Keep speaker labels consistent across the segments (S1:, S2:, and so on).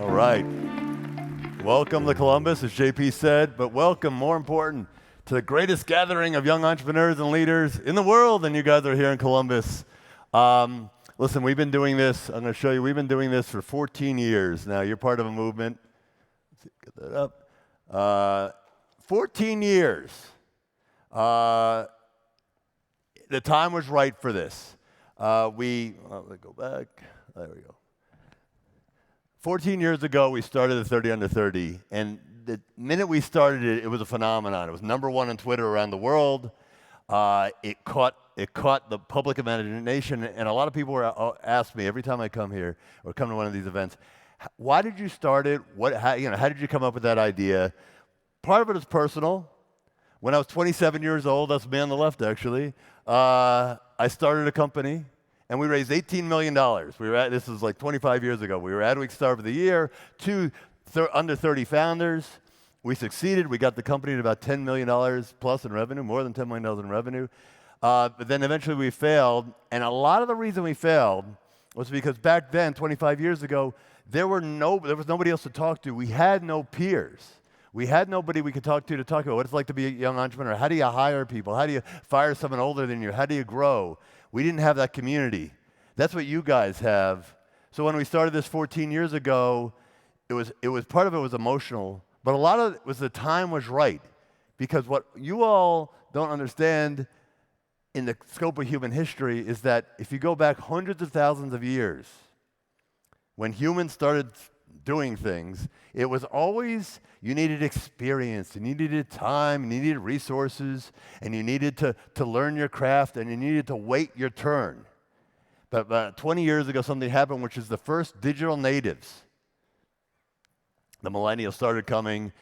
S1: All right. Welcome to Columbus, as JP said, but welcome, more important, to the greatest gathering of young entrepreneurs and leaders in the world, and you guys are here in Columbus. Listen, we've been doing this, I'm going to show you, we've been doing this for 14 years now. You're part of a movement. Let's see, get that up. 14 years. The time was right for this. Let me go back. There we go. 14 years ago, we started the 30 Under 30, and the minute we started it, it was a phenomenon. It was #1 on Twitter around the world. It caught the public imagination, and a lot of people ask me every time I come here or come to one of these events, why did you start it? How did you come up with that idea? Part of it is personal. When I was 27 years old, that's me on the left actually, I started a company. And we raised $18 million. This was like 25 years ago. We were Adweek Star of the Year, under 30 founders. We succeeded. We got the company to about $10 million plus in revenue, more than $10 million in revenue. But then eventually we failed. And a lot of the reason we failed was because back then, 25 years ago, there was nobody else to talk to. We had no peers. We had nobody we could talk to talk about what it's like to be a young entrepreneur. How do you hire people? How do you fire someone older than you? How do you grow? We didn't have that community. That's what you guys have. So when we started this 14 years ago, it was part of it was emotional, but a lot of it was the time was right. Because what you all don't understand in the scope of human history is that if you go back hundreds of thousands of years, when humans started doing things, it was always you needed experience, you needed time, you needed resources, and you needed to learn your craft, and you needed to wait your turn. But about 20 years ago, something happened, which is the first digital natives. The millennials started coming,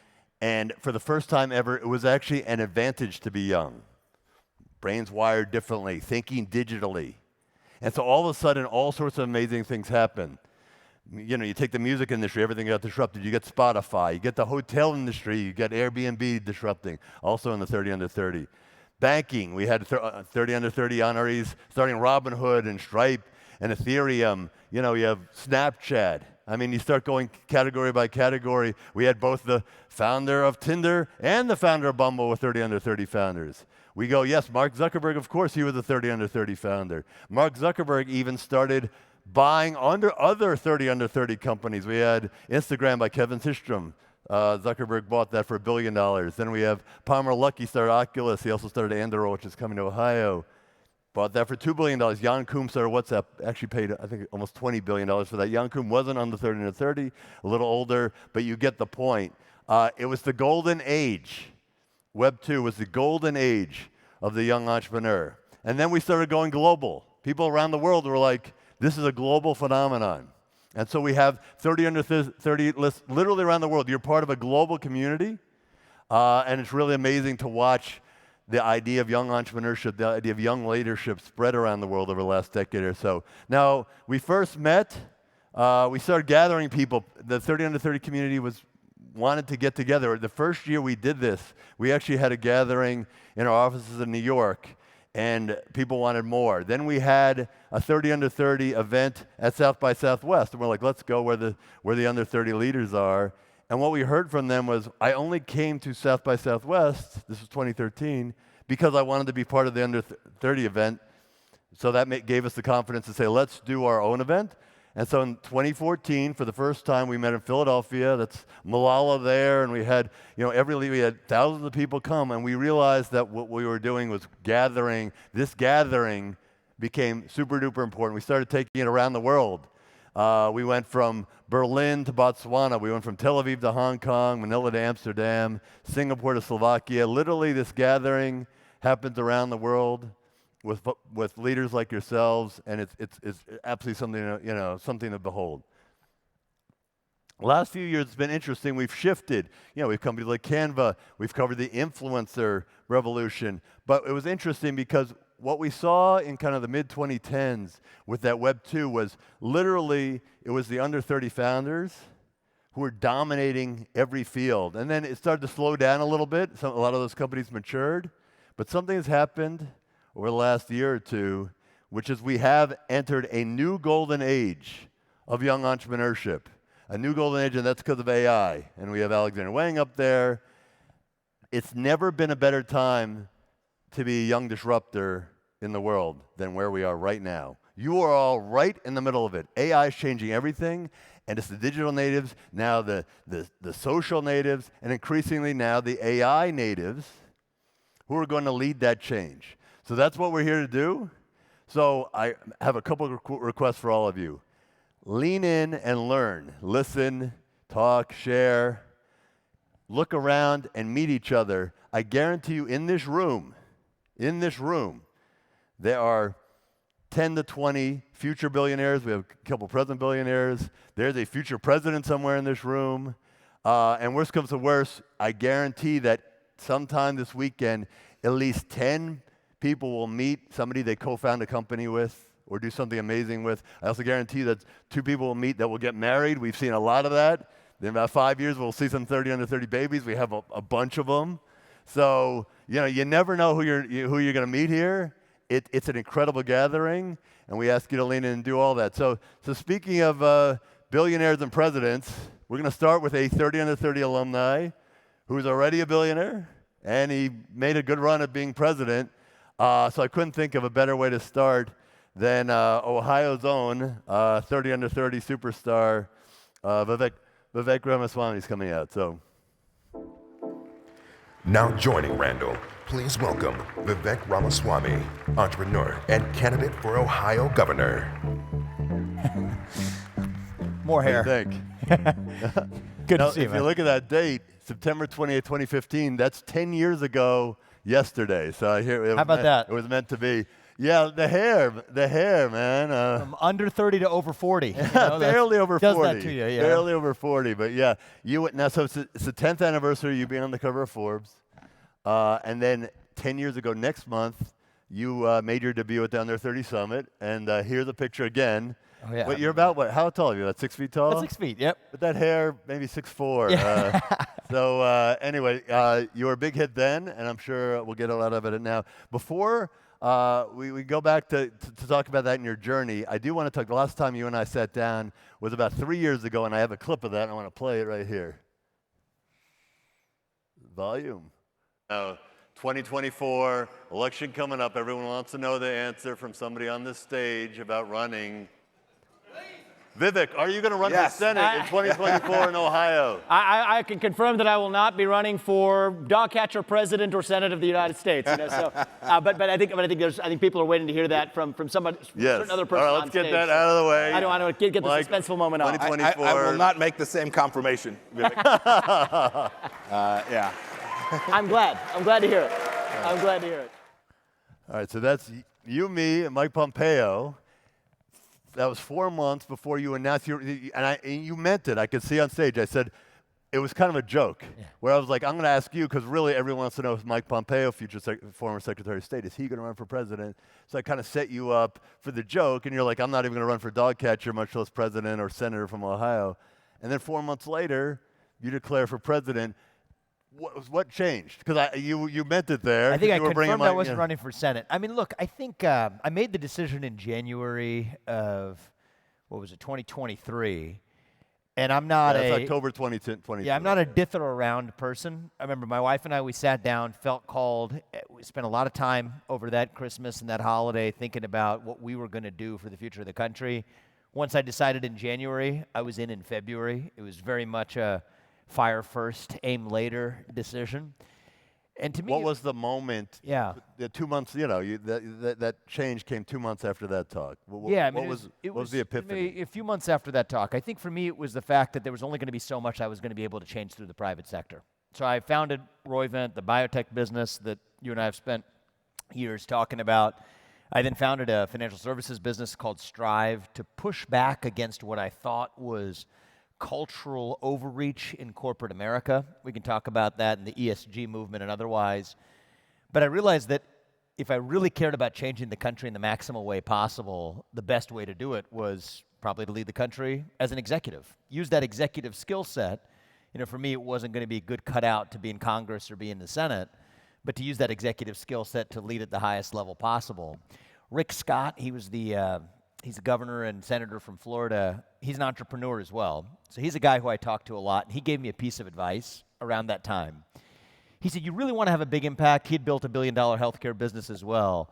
S1: and for the first time ever, it was actually an advantage to be young. Brains wired differently, thinking digitally. And so all of a sudden, all sorts of amazing things happen. You know, you take the music industry, everything got disrupted. You get Spotify. You get the hotel industry. You get Airbnb disrupting, also in the 30 Under 30. Banking, we had 30 Under 30 honorees starting Robinhood and Stripe and Ethereum. You know, you have Snapchat. I mean, you start going category by category. We had both the founder of Tinder and the founder of Bumble with 30 Under 30 founders. We go, yes, Mark Zuckerberg, of course, he was a 30 Under 30 founder. Mark Zuckerberg even started buying under other 30 Under 30 companies. We had Instagram by Kevin Systrom. Zuckerberg bought that for $1 billion. Then we have Palmer Luckey started Oculus. He also started Anduril, which is coming to Ohio. Bought that for $2 billion. Jan Koum started WhatsApp. Actually paid, I think, almost $20 billion for that. Jan Koum wasn't on the 30 Under 30, a little older, but you get the point. It was the golden age. Web 2 was the golden age of the young entrepreneur. And then we started going global. People around the world were like, this is a global phenomenon. And so we have 30 Under 30 lists literally around the world. You're part of a global community, and it's really amazing to watch the idea of young entrepreneurship, the idea of young leadership spread around the world over the last decade or so. Now, we first met, we started gathering people. The 30 Under 30 community wanted to get together. The first year we did this, we actually had a gathering in our offices in New York, and people wanted more. Then we had a 30 Under 30 event at South by Southwest, and we're like, let's go where the Under 30 leaders are. And what we heard from them was, I only came to South by Southwest, this was 2013, because I wanted to be part of the Under 30 event. So that gave us the confidence to say, let's do our own event. And so in 2014, for the first time, we met in Philadelphia. That's Malala there, and we had, we had thousands of people come, and we realized that what we were doing was gathering. This gathering became super duper important. We started taking it around the world. We went from Berlin to Botswana. We went from Tel Aviv to Hong Kong, Manila to Amsterdam, Singapore to Slovakia. Literally, this gathering happens around the world with leaders like yourselves, and it's absolutely something to behold. Last few years, it's been interesting. We've shifted. We've come to like Canva. We've covered the influencer revolution. But it was interesting because what we saw in kind of the mid-2010s with that Web 2 was literally, it was the under 30 founders who were dominating every field. And then it started to slow down a little bit. A lot of those companies matured. But something has happened over the last year or two, which is we have entered a new golden age of young entrepreneurship. a new golden age, and that's because of AI. And we have Alexander Wang up there. It's never been a better time to be a young disruptor in the world than where we are right now. You are all right in the middle of it. AI is changing everything, and it's the digital natives, now the social natives, and increasingly now the AI natives who are going to lead that change. So that's what we're here to do. So I have a couple of requests for all of you. Lean in and learn. Listen, talk, share. Look around and meet each other. I guarantee you in this room, there are 10 to 20 future billionaires. We have a couple present billionaires. There's a future president somewhere in this room. And worst comes to worst, I guarantee that sometime this weekend, at least 10 people will meet somebody they co-found a company with or do something amazing with. I also guarantee that 2 people will meet that will get married. We've seen a lot of that. In about 5 years, we'll see some 30 under 30 babies. We have a bunch of them. So, you never know who you're going to meet here. It's an incredible gathering, and we ask you to lean in and do all that. So speaking of billionaires and presidents, we're going to start with a 30 under 30 alumni who's already a billionaire, and he made a good run at being president. So I couldn't think of a better way to start than Ohio's own 30 under 30 superstar, Vivek Ramaswamy is coming out. So
S2: now joining Randall, please welcome Vivek Ramaswamy, entrepreneur and candidate for Ohio governor.
S3: More hair.
S1: What do you think?
S3: Good
S1: Now,
S3: to see you,
S1: if
S3: man.
S1: you look at that date, September 28, 2015, that's 10 years ago yesterday. So I hear
S3: How about that?
S1: It was meant to be. Yeah, the hair, man.
S3: From under 30 to over 40. You know,
S1: barely over 40.
S3: Does that to you, yeah.
S1: Barely over 40, but yeah. So it's the 10th anniversary of you being on the cover of Forbes. And then 10 years ago next month, you made your debut at the Under 30 Summit. And here's a picture again.
S3: Oh, yeah.
S1: But you're about, how tall are you? About 6 feet tall?
S3: About 6 feet, yep.
S1: With that hair, maybe 6'4".
S3: Yeah.
S1: So anyway, you were a big hit then, and I'm sure we'll get a lot of it now. Before we go back to talk about that in your journey, I do want to talk, the last time you and I sat down was about 3 years ago, and I have a clip of that, and I want to play it right here. Volume. 2024, election coming up. Everyone wants to know the answer from somebody on this stage about running. Vivek, are you going to run for Senate in 2024 in Ohio?
S4: I can confirm that I will not be running for dog catcher, president, or Senate of the United States. So, but I think people are waiting to hear that from somebody, certain other person.
S1: All right, let's get that out of the way.
S4: I don't want to get the suspenseful moment on.
S1: 2024.
S5: I will not make the same confirmation, Vivek. Yeah.
S4: I'm glad to hear it. I'm glad to hear it.
S1: All right, so that's you, me, and Mike Pompeo. That was 4 months before you announced and you meant it. I could see on stage. I said it was kind of a joke, where I was like, I'm going to ask you because really everyone wants to know if Mike Pompeo, former Secretary of State, is he going to run for president? So I kind of set you up for the joke, and you're like, I'm not even going to run for dog catcher, much less president or senator from Ohio. And then 4 months later, you declare for president. What changed? Because you meant it there.
S3: I think I confirmed I wasn't running for Senate. I mean, look, I think I made the decision in January of, 2023. And I'm not
S1: That's October 2020.
S3: Yeah, I'm not a dither around person. I remember my wife and I, we sat down, felt called. We spent a lot of time over that Christmas and that holiday thinking about what we were going to do for the future of the country. Once I decided in January, I was in February. It was very much a fire first, aim later decision. And to me,
S1: what was the moment?
S3: Yeah.
S1: The 2 months, that change came 2 months after that talk. What was the epiphany?
S3: A few months after that talk. I think for me it was the fact that there was only going to be so much I was going to be able to change through the private sector. So I founded Roivant, the biotech business that you and I have spent years talking about. I then founded a financial services business called Strive to push back against what I thought was cultural overreach in corporate America. We can talk about that in the ESG movement and otherwise. But I realized that if I really cared about changing the country in the maximal way possible, the best way to do it was probably to lead the country as an executive. Use that executive skill set. For me, it wasn't going to be a good cutout to be in Congress or be in the Senate, but to use that executive skill set to lead at the highest level possible. Rick Scott, he was the He's a governor and senator from Florida. He's an entrepreneur as well. So he's a guy who I talk to a lot, and he gave me a piece of advice around that time. He said, you really want to have a big impact. He'd built $1 billion healthcare business as well.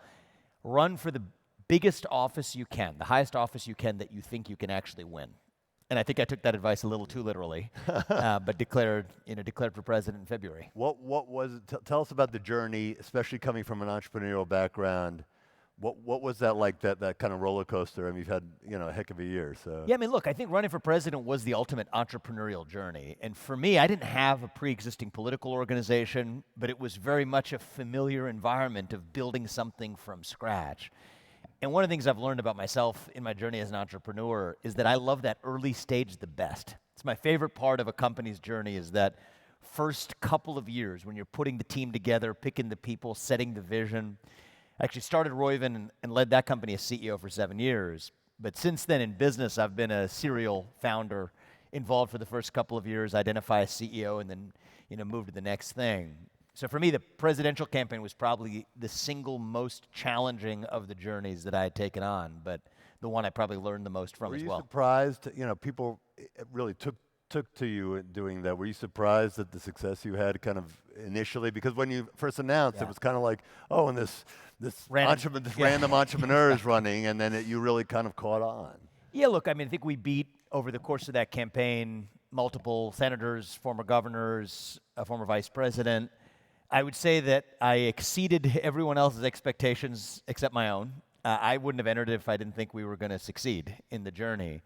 S3: Run for the biggest office you can, the highest office you can that you think you can actually win. And I think I took that advice a little too literally, but declared for president in February.
S1: What was it? Tell us about the journey, especially coming from an entrepreneurial background. What was that like, that kind of roller coaster? I mean, you've had, a heck of a year, so.
S3: Yeah, I mean, look, I think running for president was the ultimate entrepreneurial journey. And for me, I didn't have a pre-existing political organization, but it was very much a familiar environment of building something from scratch. And one of the things I've learned about myself in my journey as an entrepreneur is that I love that early stage the best. It's my favorite part of a company's journey is that first couple of years when you're putting the team together, picking the people, setting the vision. I actually started Roivant and led that company as CEO for 7 years. But since then in business, I've been a serial founder, involved for the first couple of years, identify a CEO, and then move to the next thing. So for me, the presidential campaign was probably the single most challenging of the journeys that I had taken on, but the one I probably learned the most from as well.
S1: Were you surprised, people really took to you in doing that? Were you surprised at the success you had kind of initially? Because when you first announced, it was kind of like, oh, and this random entrepreneur is running, and then you really kind of caught on.
S3: Yeah, look, I mean, I think we beat, over the course of that campaign, multiple senators, former governors, a former vice president. I would say that I exceeded everyone else's expectations except my own. I wouldn't have entered it if I didn't think we were going to succeed in the journey.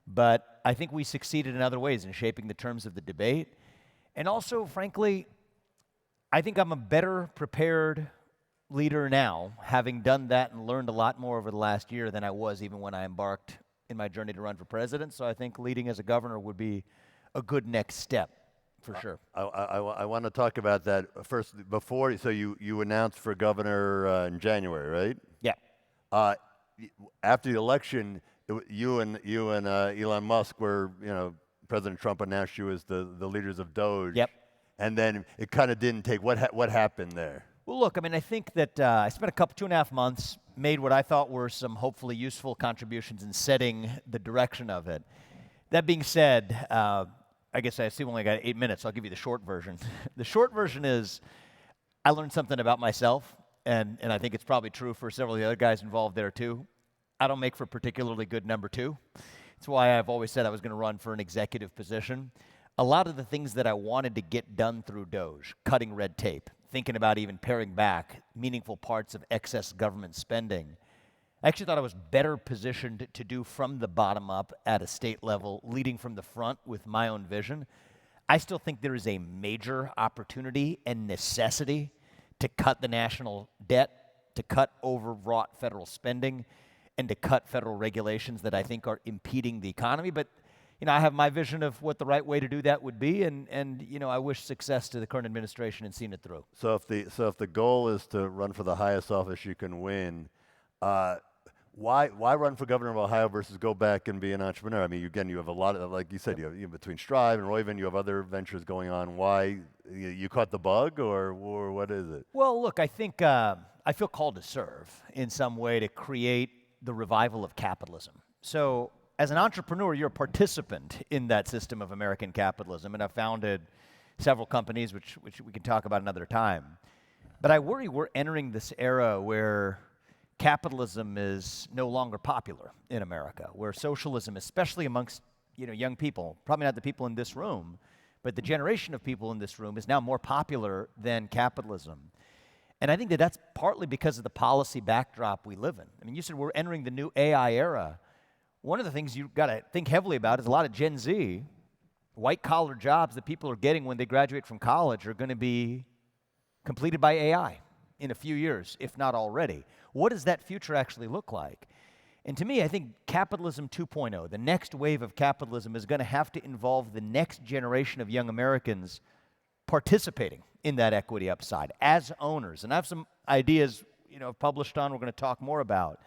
S3: But I think we succeeded in other ways in shaping the terms of the debate. And also, frankly, I think I'm a better prepared leader now, having done that and learned a lot more over the last year than I was even when I embarked in my journey to run for president. So I think leading as a governor would be a good next step. For sure.
S1: I want to talk about that first. Before, so you announced for governor in January, right?
S3: Yeah.
S1: After the election, you and Elon Musk were, President Trump announced you as the leaders of Doge.
S3: Yep.
S1: And then it kind of didn't take. What happened there?
S3: Well, look, I mean, I think that I spent 2.5 months, made what I thought were some hopefully useful contributions in setting the direction of it. That being said, I guess I assume only got 8 minutes, so I'll give you the short version. The short version is I learned something about myself, and I think it's probably true for several of the other guys involved there too. I don't make for a particularly good number two. It's why I've always said I was going to run for an executive position. A lot of the things that I wanted to get done through Doge, cutting red tape, thinking about even paring back meaningful parts of excess government spending, I actually thought I was better positioned to do from the bottom up at a state level, leading from the front with my own vision. I still think there is a major opportunity and necessity to cut the national debt, to cut overwrought federal spending, and to cut federal regulations that I think are impeding the economy. But I have my vision of what the right way to do that would be, and I wish success to the current administration in seeing it through.
S1: So if the goal is to run for the highest office you can win, why run for governor of Ohio versus go back and be an entrepreneur? I mean, again, you have a lot of, like you said, you have between Strive and Roivant, you have other ventures going on. Why you caught the bug, or what is it?
S3: Well, look, I think I feel called to serve in some way to create the revival of capitalism. So as an entrepreneur, you're a participant in that system of American capitalism, and I've founded several companies, which we can talk about another time. But I worry we're entering this era where capitalism is no longer popular in America, where socialism, especially amongst young people, probably not the people in this room, but the generation of people in this room is now more popular than capitalism. And I think that that's partly because of the policy backdrop we live in. I mean, you said we're entering the new AI era. One of the things you've got to think heavily about is a lot of Gen Z, white-collar jobs that people are getting when they graduate from college are going to be completed by AI in a few years, if not already. What does that future actually look like? And to me, I think capitalism 2.0, the next wave of capitalism, is going to have to involve the next generation of young Americans participating in that equity upside as owners. And I have some ideas, published on, we're going to talk more about.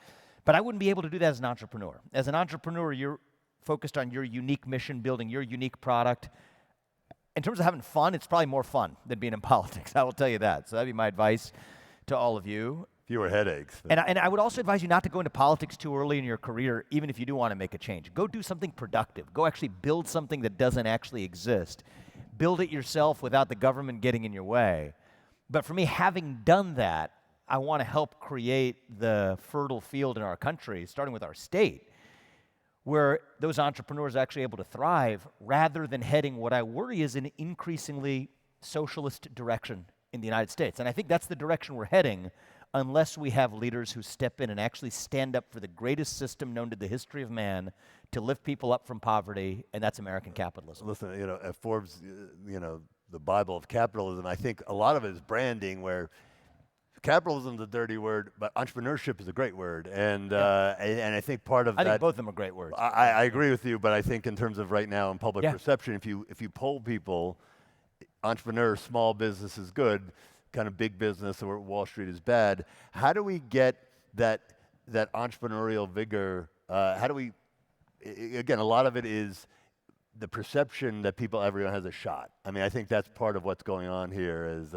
S3: But I wouldn't be able to do that as an entrepreneur. As an entrepreneur, you're focused on your unique mission, building your unique product. In terms of having fun, it's probably more fun than being in politics. I will tell you that. So that'd be my advice to all of you.
S1: Fewer headaches.
S3: And I would also advise you not to go into politics too early in your career, even if you do want to make a change. Go do something productive. Go actually build something that doesn't actually exist. Build it yourself without the government getting in your way. But for me, having done that, I want to help create the fertile field in our country, starting with our state, where those entrepreneurs are actually able to thrive rather than heading what I worry is an increasingly socialist direction in the United States. And I think that's the direction we're heading unless we have leaders who step in and actually stand up for the greatest system known to the history of man to lift people up from poverty, and that's American capitalism.
S1: Listen, at Forbes, the Bible of capitalism, I think a lot of it is branding, where capitalism is a dirty word, but entrepreneurship is a great word, and I think part of
S3: I
S1: that.
S3: think both of them are great words.
S1: I agree with you, but I think in terms of right now in public
S3: Yeah.
S1: perception, if you poll people, entrepreneur, small business is good, kind of big business or Wall Street is bad. How do we get that entrepreneurial vigor? How do we? Again, a lot of it is the perception that everyone has a shot. I mean, I think that's part of what's going on here is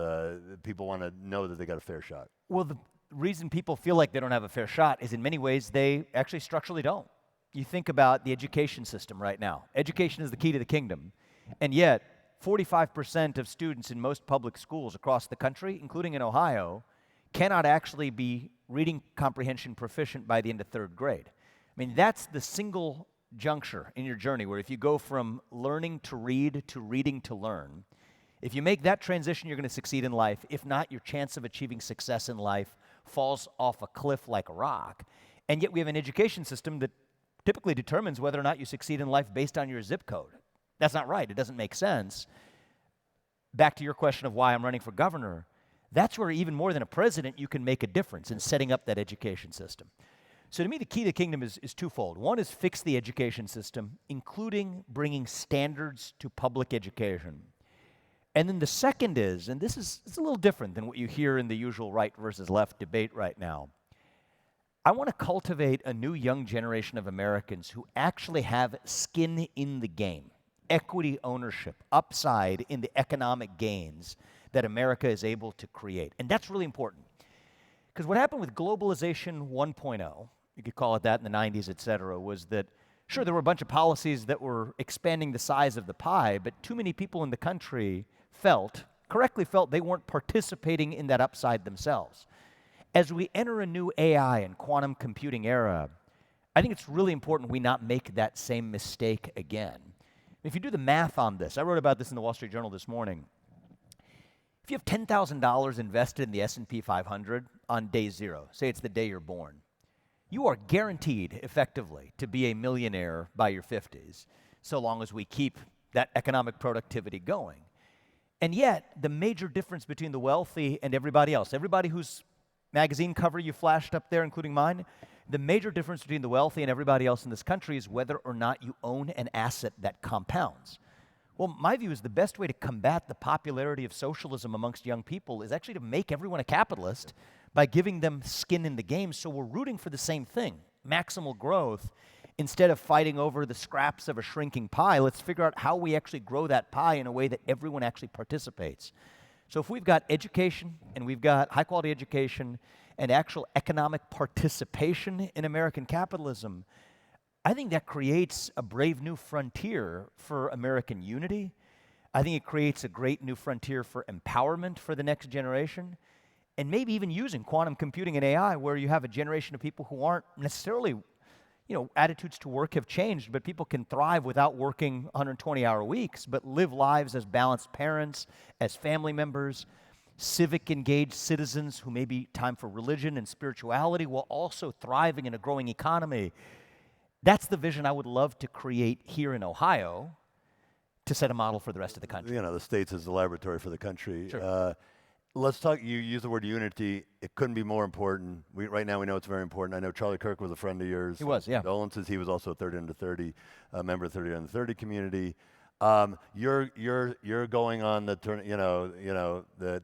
S1: people want to know that they got a fair shot.
S3: Well, the reason people feel like they don't have a fair shot is in many ways they actually structurally don't. You think about the education system right now. Education is the key to the kingdom, and yet 45% of students in most public schools across the country, including in Ohio, cannot actually be reading comprehension proficient by the end of third grade. I mean, that's the single juncture in your journey where if you go from learning to read to reading to learn, if you make that transition, you're going to succeed in life. If not, your chance of achieving success in life falls off a cliff like a rock. And yet we have an education system that typically determines whether or not you succeed in life based on your zip code. That's not right. It doesn't make sense. Back to your question of why I'm running for governor, that's where even more than a president, you can make a difference in setting up that education system. So to me, the key to the kingdom is twofold. One is fix the education system, including bringing standards to public education. And then the second is, and it's a little different than what you hear in the usual right versus left debate right now, I want to cultivate a new young generation of Americans who actually have skin in the game, equity ownership, upside in the economic gains that America is able to create. And that's really important. Because what happened with globalization 1.0, you could call it that in the 90s, et cetera, was that, sure, there were a bunch of policies that were expanding the size of the pie, but too many people in the country correctly felt they weren't participating in that upside themselves. As we enter a new AI and quantum computing era, I think it's really important we not make that same mistake again. If you do the math on this, I wrote about this in the Wall Street Journal this morning. If you have $10,000 invested in the S&P 500 on day zero, say it's the day you're born, you are guaranteed, effectively, to be a millionaire by your 50s, so long as we keep that economic productivity going. And yet, the major difference between the wealthy and everybody else, everybody whose magazine cover you flashed up there, including mine, the major difference between the wealthy and everybody else in this country is whether or not you own an asset that compounds. Well, my view is the best way to combat the popularity of socialism amongst young people is actually to make everyone a capitalist by giving them skin in the game, so we're rooting for the same thing, maximal growth. Instead of fighting over the scraps of a shrinking pie, let's figure out how we actually grow that pie in a way that everyone actually participates. So if we've got education, and we've got high-quality education, and actual economic participation in American capitalism, I think that creates a brave new frontier for American unity. I think it creates a great new frontier for empowerment for the next generation, and maybe even using quantum computing and AI, where you have a generation of people who aren't necessarily, attitudes to work have changed, but people can thrive without working 120-hour weeks, but live lives as balanced parents, as family members, civic engaged citizens who may be time for religion and spirituality while also thriving in a growing economy. That's the vision I would love to create here in Ohio to set a model for the rest of the country.
S1: The States is the laboratory for the country.
S3: Sure.
S1: Let's talk, you use the word unity. It couldn't be more important. Right now we know it's very important. I know Charlie Kirk was a friend of yours.
S3: He was, yeah.
S1: Condolences. He was also a 30 under 30, member of 30 under 30 community. You're going on the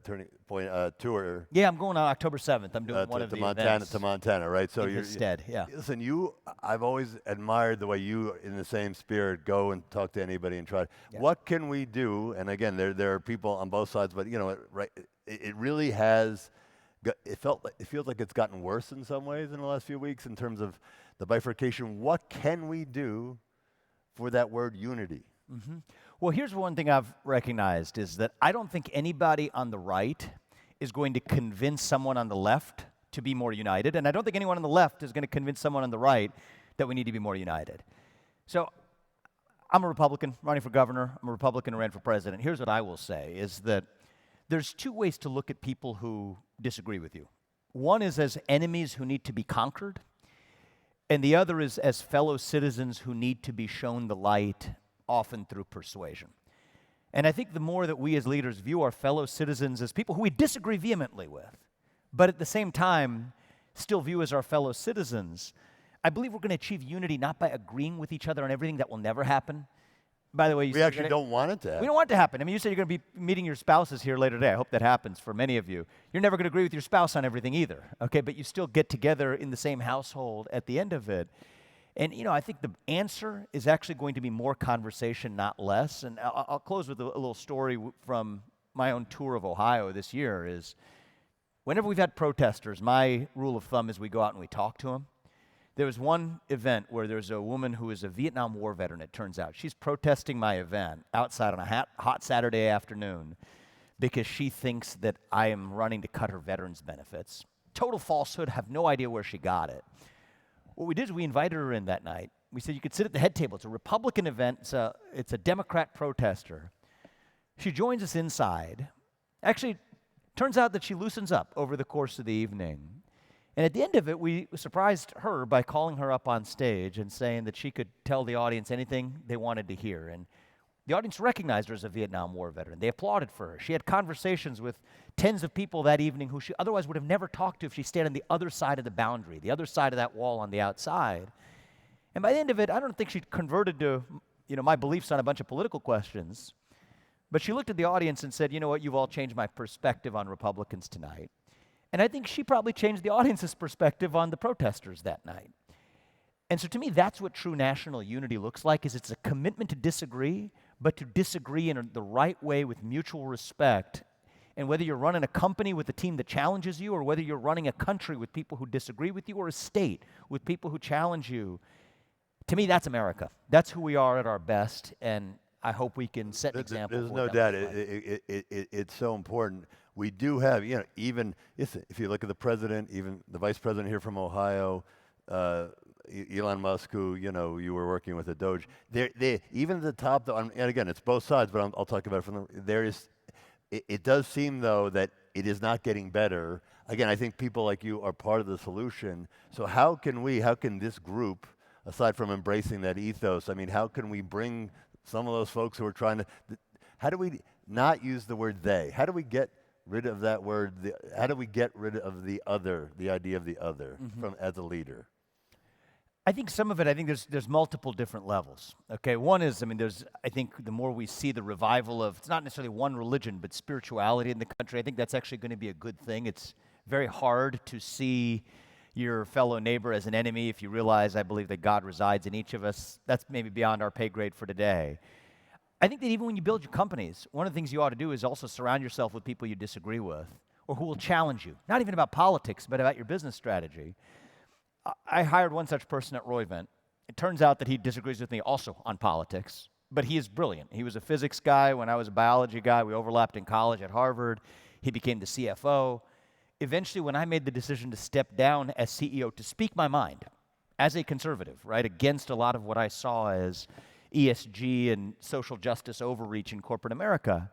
S1: turning point tour.
S3: Yeah, I'm going on October 7th. I'm doing one of the events.
S1: To Montana, right? So
S3: in his stead, yeah.
S1: Listen, I've always admired the way you, in the same spirit, go and talk to anybody and try.
S3: Yeah.
S1: What can we do? And again, there are people on both sides, but it really has it feels like it's gotten worse in some ways in the last few weeks in terms of the bifurcation. What can we do for that word unity?
S3: Well, here's one thing I've recognized is that I don't think anybody on the right is going to convince someone on the left to be more united, and I don't think anyone on the left is going to convince someone on the right that we need to be more united. So I'm a Republican running for governor. I'm a Republican who ran for president. Here's what I will say is that there's two ways to look at people who disagree with you. One is as enemies who need to be conquered, and the other is as fellow citizens who need to be shown the light, often through persuasion. And I think the more that we as leaders view our fellow citizens as people who we disagree vehemently with, but at the same time still view as our fellow citizens, I believe we're going to achieve unity not by agreeing with each other on everything that will never happen. By the way,
S1: We actually don't want it to happen.
S3: we don't want it to happen. I mean, you said you're going to be meeting your spouses here later today. I hope that happens for many of you. You're never going to agree with your spouse on everything either, okay? But you still get together in the same household at the end of it. And, I think the answer is actually going to be more conversation, not less. And I'll close with a little story from my own tour of Ohio this year is whenever we've had protesters, my rule of thumb is we go out and we talk to them. There was one event where there's a woman who is a Vietnam War veteran, it turns out. She's protesting my event outside on a hot Saturday afternoon because she thinks that I am running to cut her veterans benefits. Total falsehood, have no idea where she got it. What we did is we invited her in that night. We said you could sit at the head table. It's a Republican event. It's a Democrat protester. She joins us inside. Actually, turns out that she loosens up over the course of the evening. And at the end of it, we surprised her by calling her up on stage and saying that she could tell the audience anything they wanted to hear. And the audience recognized her as a Vietnam War veteran. They applauded for her. She had conversations with tens of people that evening who she otherwise would have never talked to if she stayed on the other side of the boundary, the other side of that wall on the outside. And by the end of it, I don't think she converted to, my beliefs on a bunch of political questions. But she looked at the audience and said, you know what, you've all changed my perspective on Republicans tonight. And I think she probably changed the audience's perspective on the protesters that night. And so to me, that's what true national unity looks like, is it's a commitment to disagree, but to disagree in the right way with mutual respect. And whether you're running a company with a team that challenges you, or whether you're running a country with people who disagree with you, or a state with people who challenge you, to me, that's America. That's who we are at our best, and I hope we can set an example.
S1: There's
S3: for
S1: no
S3: what
S1: doubt.
S3: that looks like.
S1: It's so important. We do have, even if you look at the president, even the vice president here from Ohio, Elon Musk, who you were working with at Doge. Even at the top, though, and again, it's both sides, but I'll talk about it from there is. It does seem though that it is not getting better. Again, I think people like you are part of the solution. So how can this group, aside from embracing that ethos, how can we bring some of those folks who are trying to? How do we not use the word they? How do we get rid of that word? How do we get rid of the other, the idea of the other, from as a leader?
S3: I think some of it, there's multiple different levels. Okay, one is, I think the more we see the revival of, it's not necessarily one religion, but spirituality in the country, I think that's actually going to be a good thing. It's very hard to see your fellow neighbor as an enemy if you realize, I believe, that God resides in each of us. That's maybe beyond our pay grade for today. I think that even when you build your companies, one of the things you ought to do is also surround yourself with people you disagree with, or who will challenge you, not even about politics, but about your business strategy. I hired one such person at Roivent. It turns out that he disagrees with me also on politics, but he is brilliant. He was a physics guy when I was a biology guy. We overlapped in college at Harvard. He became the CFO. Eventually, when I made the decision to step down as CEO to speak my mind as a conservative, right, against a lot of what I saw as ESG and social justice overreach in corporate America,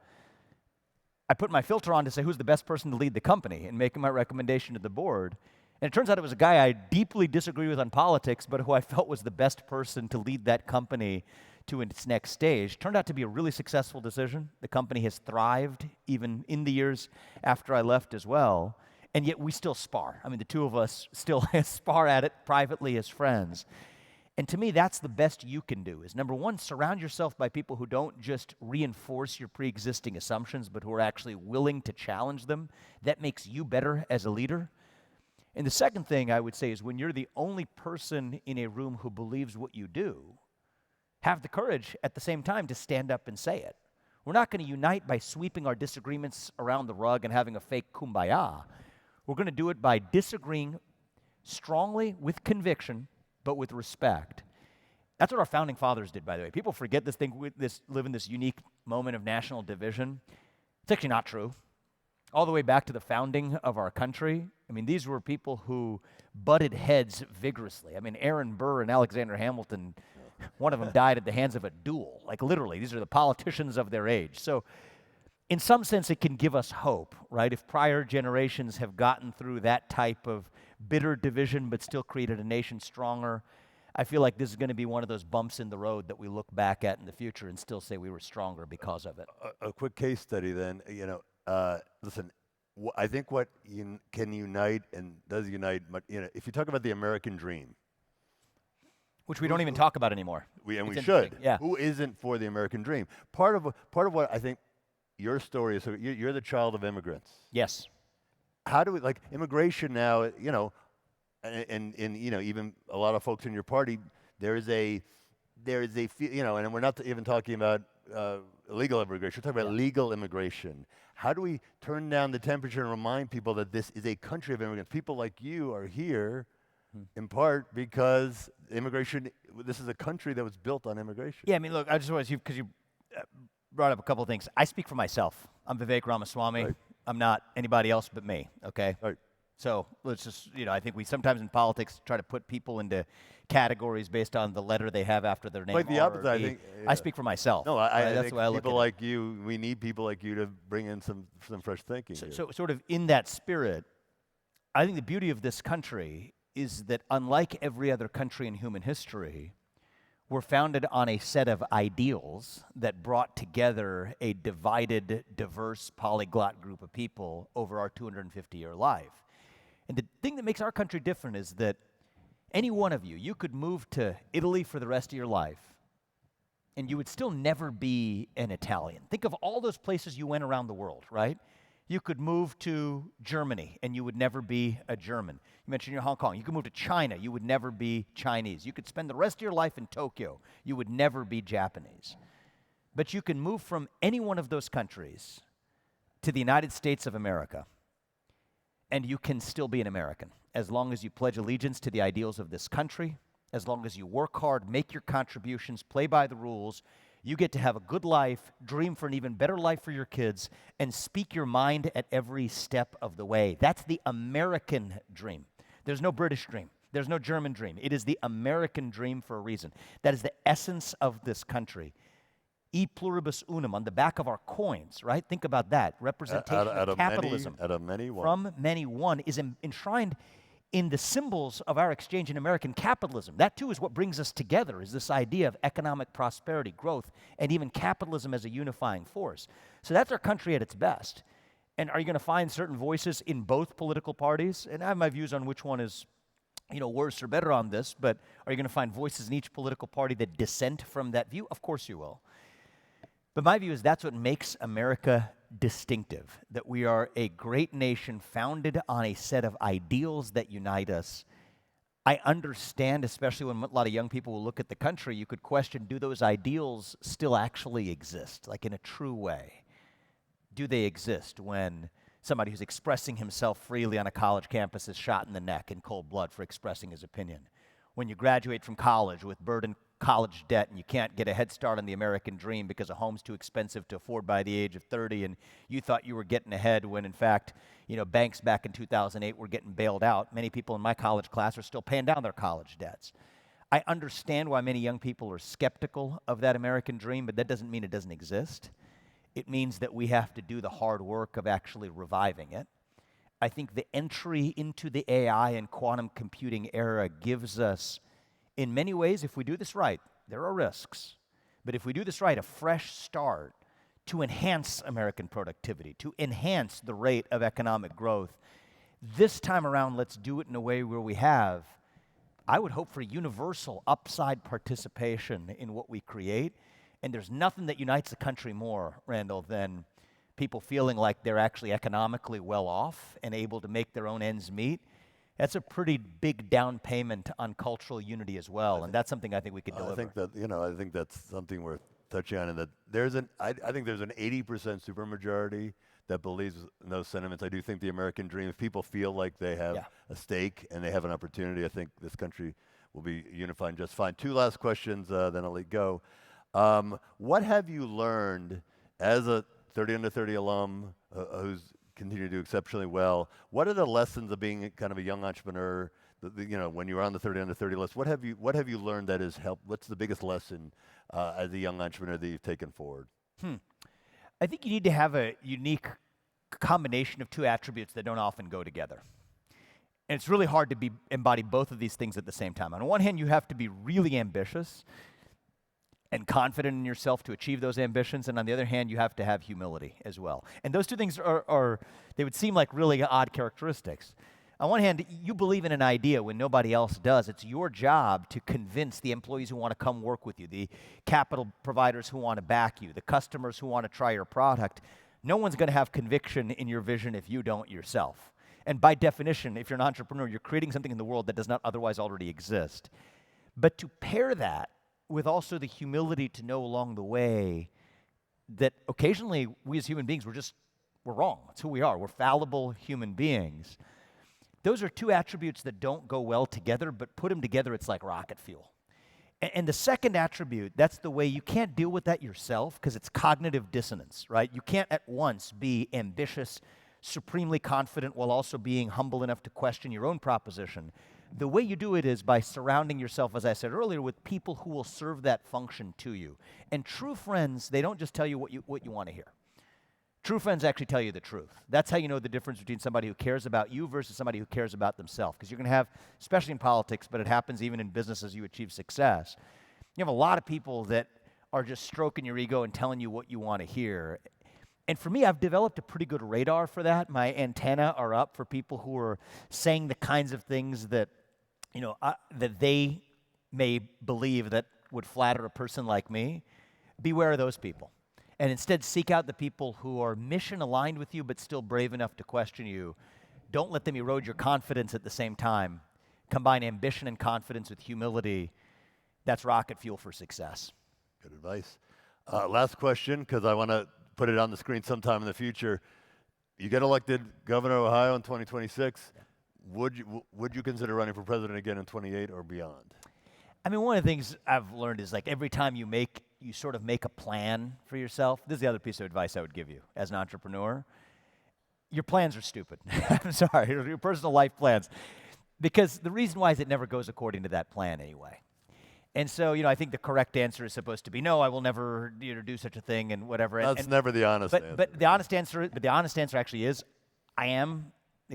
S3: I put my filter on to say who's the best person to lead the company and make my recommendation to the board. And it turns out it was a guy I deeply disagree with on politics, but who I felt was the best person to lead that company to its next stage. Turned out to be a really successful decision. The company has thrived even in the years after I left as well. And yet we still spar. The two of us still spar at it privately as friends. And to me, that's the best you can do, is number one, surround yourself by people who don't just reinforce your pre-existing assumptions, but who are actually willing to challenge them. That makes you better as a leader. And the second thing I would say is when you're the only person in a room who believes what you do, have the courage at the same time to stand up and say it. We're not going to unite by sweeping our disagreements around the rug and having a fake kumbaya. We're going to do it by disagreeing strongly with conviction, but with respect. That's what our founding fathers did, by the way. People forget this thing, live in this unique moment of national division. It's actually not true. All the way back to the founding of our country, I mean, these were people who butted heads vigorously. I mean, Aaron Burr and Alexander Hamilton, one of them died at the hands of a duel. Like literally, these are the politicians of their age. So in some sense, it can give us hope, right? If prior generations have gotten through that type of bitter division but still created a nation stronger, I feel like this is going to be one of those bumps in the road that we look back at in the future and still say we were stronger because of it.
S1: A quick case study then, listen, I think what can unite and does unite, if you talk about the American dream.
S3: Which we don't even talk about anymore.
S1: We
S3: It's
S1: should.
S3: Yeah.
S1: Who isn't for the American dream? Part of what I think your story is, so you're the child of immigrants.
S3: Yes.
S1: How do we, like immigration now, and even a lot of folks in your party, and we're not even talking about illegal immigration, we're talking about legal immigration. How do we turn down the temperature and remind people that this is a country of immigrants? People like you are here in part because this is a country that was built on immigration.
S3: Yeah, I mean, look, I just want to, because you brought up a couple of things. I speak for myself. I'm Vivek Ramaswamy.
S1: Right.
S3: I'm not anybody else but me, okay?
S1: Right.
S3: So let's just, I think we sometimes in politics try to put people into categories based on the letter they have after their name.
S1: Quite the opposite, I think.
S3: I speak for myself.
S1: No, I
S3: that's
S1: think
S3: the way I look
S1: people
S3: at it.
S1: like you, we need people like you to bring in some fresh thinking.
S3: So sort of in that spirit, I think the beauty of this country is that unlike every other country in human history, we're founded on a set of ideals that brought together a divided, diverse, polyglot group of people over our 250-year life. And the thing that makes our country different is that any one of you could move to Italy for the rest of your life, and you would still never be an Italian. Think of all those places you went around the world, right? You could move to Germany, and you would never be a German. You mentioned Hong Kong. You could move to China. You would never be Chinese. You could spend the rest of your life in Tokyo. You would never be Japanese. But you can move from any one of those countries to the United States of America, and you can still be an American as long as you pledge allegiance to the ideals of this country, as long as you work hard, make your contributions, play by the rules. You get to have a good life, dream for an even better life for your kids, and speak your mind at every step of the way. That's the American dream. There's no British dream. There's no German dream. It is the American dream for a reason. That is the essence of this country. E pluribus unum, on the back of our coins, right? Think about that. Representation of capitalism.
S1: Out of many, one.
S3: From many, one is enshrined in the symbols of our exchange in American capitalism. That too is what brings us together, is this idea of economic prosperity, growth, and even capitalism as a unifying force. So that's our country at its best. And are you going to find certain voices in both political parties? And I have my views on which one is, worse or better on this, but are you going to find voices in each political party that dissent from that view? Of course you will. But my view is that's what makes America distinctive, that we are a great nation founded on a set of ideals that unite us. I understand, especially when a lot of young people will look at the country, you could question, do those ideals still actually exist, like in a true way? Do they exist when somebody who's expressing himself freely on a college campus is shot in the neck in cold blood for expressing his opinion? When you graduate from college with burdened college debt and you can't get a head start on the American dream because a home's too expensive to afford by the age of 30, and you thought you were getting ahead when in fact, banks back in 2008 were getting bailed out. Many people in my college class are still paying down their college debts. I understand why many young people are skeptical of that American dream, but that doesn't mean it doesn't exist. It means that we have to do the hard work of actually reviving it. I think the entry into the AI and quantum computing era gives us, in many ways, if we do this right, there are risks, but if we do this right, a fresh start to enhance American productivity, to enhance the rate of economic growth. This time around, let's do it in a way where we have, I would hope for universal upside participation in what we create, and there's nothing that unites the country more, Randall, than people feeling like they're actually economically well off and able to make their own ends meet. That's a pretty big down payment on cultural unity as well, and that's something I think we could deliver.
S1: I think that's something worth touching on it, that I think there's an 80% supermajority that believes in those sentiments. I do think the American dream, if people feel like they have a stake and they have an opportunity, I think this country will be unified just fine. Two last questions, then I'll let go. What have you learned as a 30 under 30 alum who's continued to do exceptionally well? What are the lessons of being kind of a young entrepreneur? When you were on the 30 under 30 list, what have you learned that has helped? What's the biggest lesson as a young entrepreneur that you've taken forward?
S3: I think you need to have a unique combination of two attributes that don't often go together. And it's really hard to embody both of these things at the same time. On one hand, you have to be really ambitious and confident in yourself to achieve those ambitions, and on the other hand, you have to have humility as well. And those two things they would seem like really odd characteristics. On one hand, you believe in an idea when nobody else does. It's your job to convince the employees who want to come work with you, the capital providers who want to back you, the customers who want to try your product. No one's going to have conviction in your vision if you don't yourself. And by definition, if you're an entrepreneur, you're creating something in the world that does not otherwise already exist. But to pair that with also the humility to know along the way that occasionally we as human beings, we're wrong. That's who we are. We're fallible human beings. Those are two attributes that don't go well together, but put them together, it's like rocket fuel. And the second attribute, that's the way you can't deal with that yourself because it's cognitive dissonance, right? You can't at once be ambitious, supremely confident while also being humble enough to question your own proposition. The way you do it is by surrounding yourself, as I said earlier, with people who will serve that function to you. And true friends, they don't just tell you what you want to hear. True friends actually tell you the truth. That's how you know the difference between somebody who cares about you versus somebody who cares about themselves. Because you're going to have, especially in politics, but it happens even in business as you achieve success, you have a lot of people that are just stroking your ego and telling you what you want to hear. And for me, I've developed a pretty good radar for that. My antenna are up for people who are saying the kinds of things that, that they may believe that would flatter a person like me. Beware of those people. And instead seek out the people who are mission aligned with you but still brave enough to question you. Don't let them erode your confidence at the same time. Combine ambition and confidence with humility. That's rocket fuel for success.
S1: Good advice. Last question, because I want to put it on the screen sometime in the future. You get elected governor of Ohio in 2026. Would you consider running for president again in 28 or beyond?
S3: I mean, one of the things I've learned is like every time you sort of make a plan for yourself. This is the other piece of advice I would give you as an entrepreneur. Your plans are stupid. I'm sorry, your personal life plans. Because the reason why is it never goes according to that plan anyway. And so, I think the correct answer is supposed to be, no, I will never do such a thing and whatever.
S1: That's never the honest answer.
S3: But the honest answer actually is, I am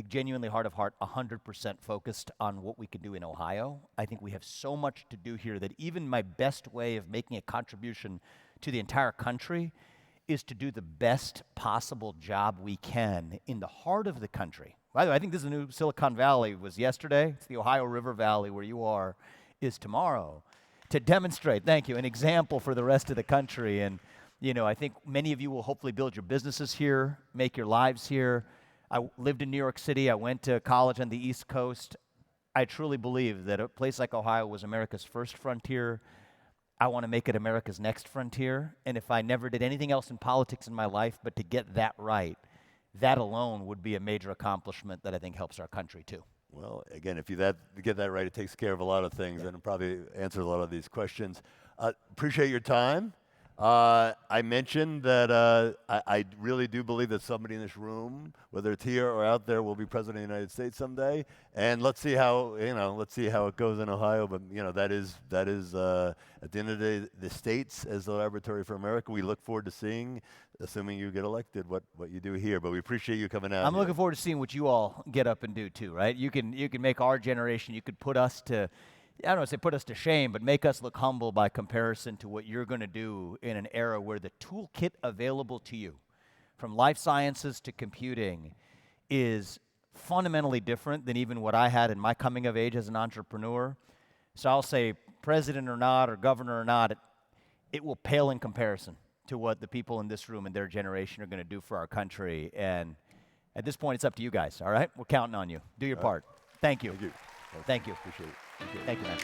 S3: genuinely heart of heart 100% focused on what we can do in Ohio. I think we have so much to do here that even my best way of making a contribution to the entire country is to do the best possible job we can in the heart of the country. By the way, I think this is the new Silicon Valley was yesterday. It's the Ohio River Valley where you are is tomorrow. To demonstrate, thank you, an example for the rest of the country. And, I think many of you will hopefully build your businesses here, make your lives here. I lived in New York City. I went to college on the East Coast. I truly believe that a place like Ohio was America's first frontier. I want to make it America's next frontier. And if I never did anything else in politics in my life but to get that right, that alone would be a major accomplishment that I think helps our country too.
S1: Well, again, if you get that right, it takes care of a lot of things and it probably answers a lot of these questions. Appreciate your time. I mentioned that I really do believe that somebody in this room, whether it's here or out there, will be president of the United States someday. And let's see how it goes in Ohio. But that is at the end of the day, the states as the laboratory for America. We look forward to seeing, assuming you get elected, what you do here. But we appreciate you coming out.
S3: I'm looking forward to seeing what you all get up and do too. Right? You can make our generation. You could put us to. I don't want to say put us to shame, but make us look humble by comparison to what you're going to do in an era where the toolkit available to you, from life sciences to computing, is fundamentally different than even what I had in my coming of age as an entrepreneur. So I'll say president or not, or governor or not, it will pale in comparison to what the people in this room and their generation are going to do for our country. And at this point, it's up to you guys, all right? We're counting on you. Do your part. Thank you.
S1: Thank you.
S3: Thank you.
S1: Appreciate it.
S3: Thank you, man.